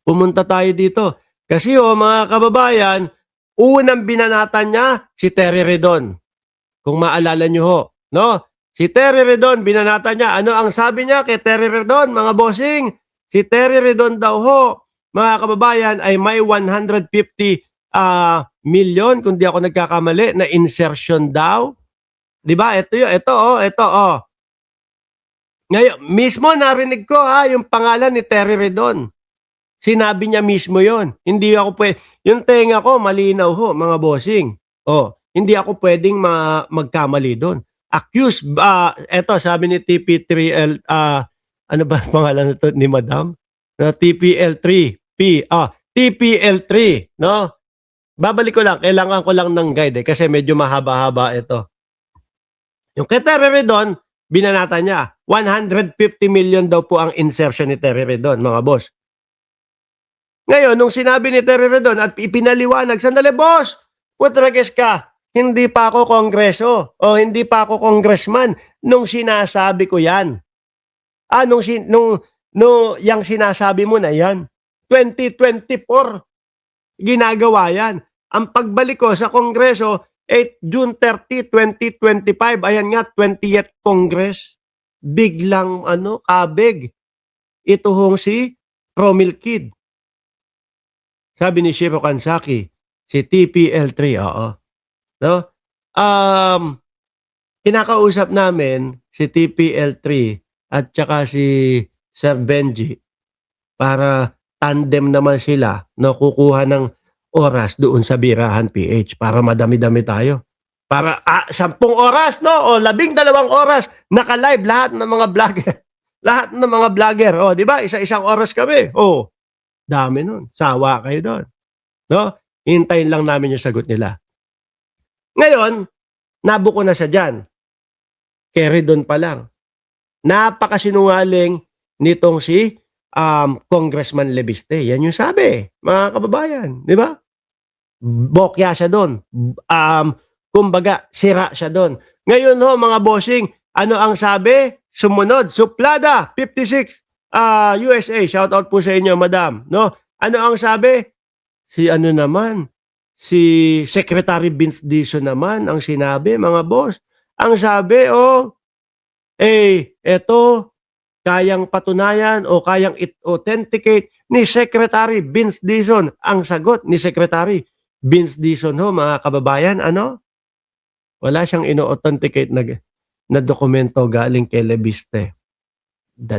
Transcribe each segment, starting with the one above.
pumunta tayo dito. Kasi mga kababayan, unang binanatan niya si Terry Redon. Kung maalala niyo ho, no? Si Terry Redon, binanatan niya. Ano ang sabi niya kay Terry Redon, mga bossing? Si Terry Redon daw ho, mga kababayan, ay may 150 million, kung di ako nagkakamali, na insertion daw. Di ba? Ito yun, ito. Ngayon, mismo narinig ko yung pangalan ni Terry Redon. Sinabi niya mismo yon. Hindi ako yung tenga ko, malinaw ho, mga bossing. Hindi ako pwedeng magkamali doon. Accused, eto, sabi ni TP3L, ano ba pangalan nito ni Madam? TPL3, TPL3, no? Babalik ko lang, kailangan ko lang ng guide kasi medyo mahaba-haba ito. Yung kay Terry Redon, binanata niya, 150 million daw po ang insertion ni Terry Redon, mga boss. Ngayon, nung sinabi ni Terry Redon at ipinaliwanag, sandali boss, putrages ka, hindi pa ako kongreso o hindi pa ako congressman nung sinasabi ko yan. Yung sinasabi mo na yan, 2024, ginagawa yan. Ang pagbalik ko sa kongreso, June 30, 2025, ayan nga, 20th Congress. Biglang, kabig. Ito hong si Romil Kid. Sabi ni Shiro Kansaki, si TPL3, no? Kinakausap namin si TPL3 at saka si Sir Benji para tandem naman sila, no, kukuha ng oras doon sa Birahan PH para madami-dami tayo. Para 10 oras, no? O 12 oras naka-live lahat ng mga vlogger. Lahat ng mga vlogger, di ba? Isa-isang oras kami. Dami nun. Sawa kayo doon. No? Hintayin lang namin yung sagot nila. Ngayon, nabuko na siya dyan. Carry doon pa lang. Napakasinungaling nitong si Congressman Lebiste. Yan yung sabi, mga kababayan. Di ba? Bokya siya doon. Kumbaga, sira siya doon. Ngayon ho, mga bossing, ano ang sabi? Sumunod, Suplada, 56, USA. Shout out po sa inyo, madam. No? Ano ang sabi? Si Secretary Vince Dizon naman ang sinabi, mga boss. Ang sabi, eto, kayang patunayan o kayang authenticate ni Secretary Vince Dizon. Ang sagot ni Secretary Vince Dizon ho, mga kababayan, wala siyang ino-authenticate na dokumento galing kay Lebiste. 2.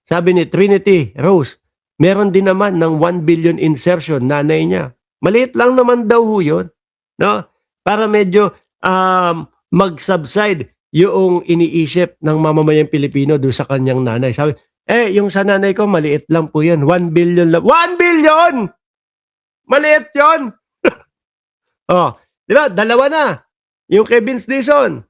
Sabi ni Trinity Rose, meron din naman ng 1 billion insertion, nanay niya. Maliit lang naman daw ho yun. No? Para medyo mag-subside yung iniisip ng mamamayang Pilipino doon sa kanyang nanay. Sabi, yung sa nanay ko, maliit lang po yan. 1 billion lang. 1 billion! Maliit yun! Di ba? 2 na. Yung kay Vince Dizon,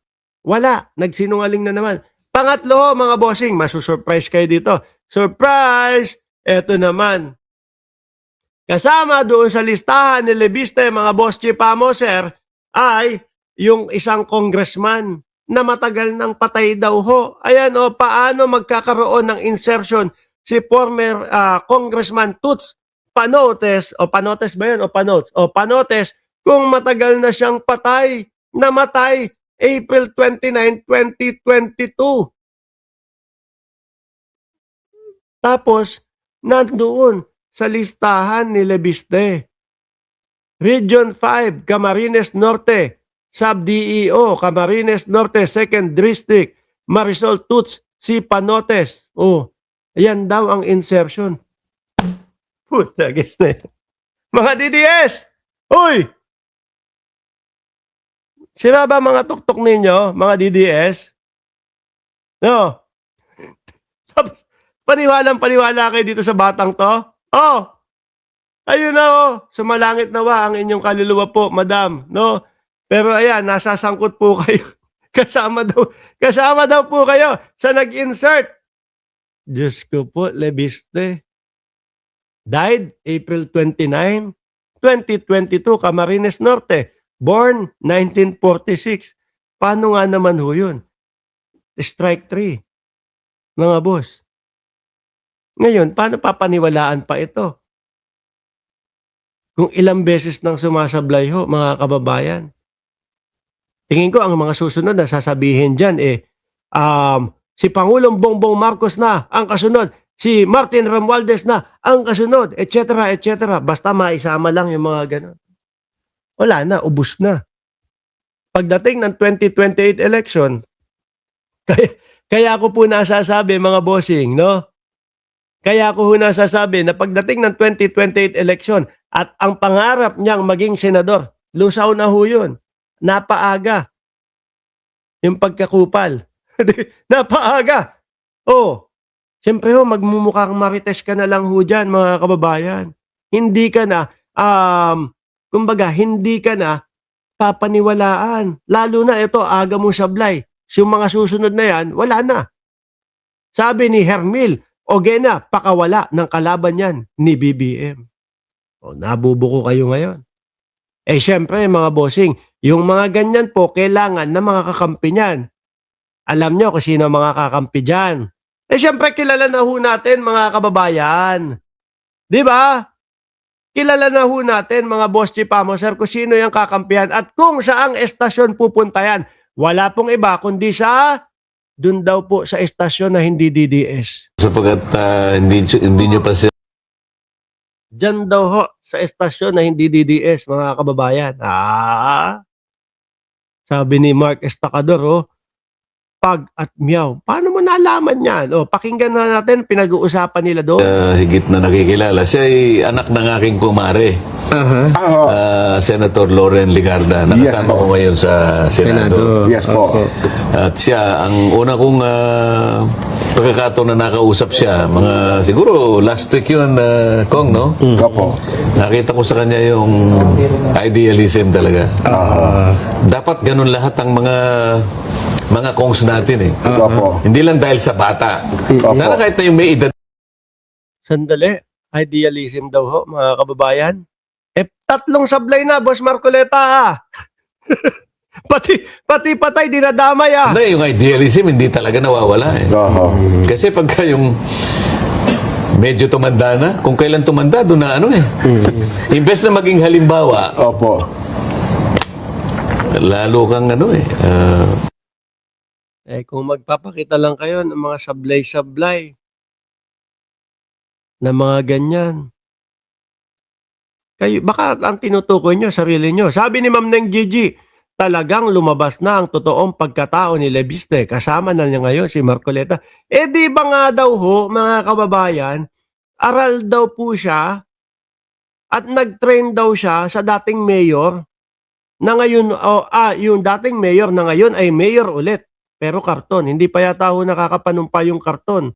wala. Nagsinungaling na naman. Pangatlo, mga bossing, masusurprise kayo dito. Surprise! Eto naman. Kasama doon sa listahan ni Lebiste, mga boss Chief Amoser, ay yung isang congressman na matagal nang patay daw ho. Ayan paano magkakaroon ng insertion si former Congressman Toots Panotes, Panotes ba yun? Panotes, kung matagal na siyang patay, namatay April 29, 2022. Tapos, nandoon sa listahan ni Lebiste. Region 5, Camarines Norte, Sub-DEO, Camarines Norte, 2nd District, Marisol Toots, si Panotes. Ayan daw ang insertion. Puta, guess na yun. Mga DDS! Uy! Sira ba mga tuktok ninyo, mga DDS? No? Tapos, paniwalang-paniwala kayo dito sa batang to? Ayun na sumalangit nawa ang inyong kaluluwa po, madam. No? Pero ayan, nasasangkot po kayo. Kasama daw po kayo sa nag-insert. Diyos ko po, Lebiste. Died April 29, 2022, Camarines Norte. Born 1946. Paano nga naman ho yun? Strike 3. Mga boss. Ngayon, paano papaniwalaan pa ito? Kung ilang beses nang sumasablay ho, mga kababayan. Tingin ko ang mga susunod na sasabihin dyan, si Pangulong Bongbong Marcos na ang kasunod, si Martin Romualdez na ang kasunod, etc. etc. Basta maisama lang yung mga ganun. Wala na, ubus na. Pagdating ng 2028 election, kaya ko po nasasabi, mga bossing, no? Kaya ko nasasabi na pagdating ng 2028 election at ang pangarap niyang maging senador, lusaw na ho yun. Napaaga yung pagkakupal. Napaaga. Oh, siyempre ho, magmumukhang marites ka na lang ho dyan, mga kababayan. Hindi ka na, kumbaga, hindi ka na papaniwalaan. Lalo na ito, aga mo sablay. Yung mga susunod na yan, wala na. Sabi ni Hermil, Ogena, pakawala ng kalaban yan ni BBM. O, nabubuko kayo ngayon. Siyempre, mga bossing, yung mga ganyan po, kailangan na mga kakampi niyan. Alam nyo kung sino mga kakampi dyan. Siyempre, kilala na ho natin, mga kababayan. Di ba? Kilala na ho natin, mga boss Chipamo, sir, kung sino yung kakampihan at kung saang estasyon pupunta yan. Wala pong iba, kundi sa dun daw po sa estasyon na hindi DDS. Sapagkat hindi nyo pa siya Diyan daw ho, sa estasyon na hindi DDS, mga kababayan. Sabi ni Mark Estacador, pag at meow. Paano mo nalaman yan? Pakinggan na natin, pinag-uusapan nila doon. higit na nakikilala. Siya ay anak ng aking kumare, Senator Loren Ligarda. Nakasama ko ngayon sa Senado. Yes po. At siya, ang una kong pagkakataon na nakausap siya, mga siguro last week yun, Kong, no? Opo. Nakita ko sa kanya yung idealism talaga. Dapat ganun lahat ang mga kongs natin eh. Opo. Hindi lang dahil sa bata. Opo. Sana kahit na yung may edad Sandali, idealism daw ho, mga kababayan. Tatlong sablay na, Boss Marcoleta. pati patay, dinadamay Hindi, yung idealism hindi talaga nawawala eh. Kasi pagka yung medyo tumanda na, kung kailan tumanda, doon na ano eh. Imbes na maging halimbawa, Opo. lalo kang ano eh. Kung magpapakita lang kayo ng mga sablay-sablay na mga ganyan, kayo, baka ang tinutukoy nyo, sarili nyo. Sabi ni Ma'am Neng Gigi, talagang lumabas na ang totoong pagkatao ni Lebiste. Kasama na niya ngayon si Marcoleta. Di ba nga daw ho, mga kababayan, aral daw po siya at nag-train daw siya sa dating mayor na ngayon, yung dating mayor na ngayon ay mayor ulit. Pero karton, hindi pa yata ho nakakapanumpa yung karton.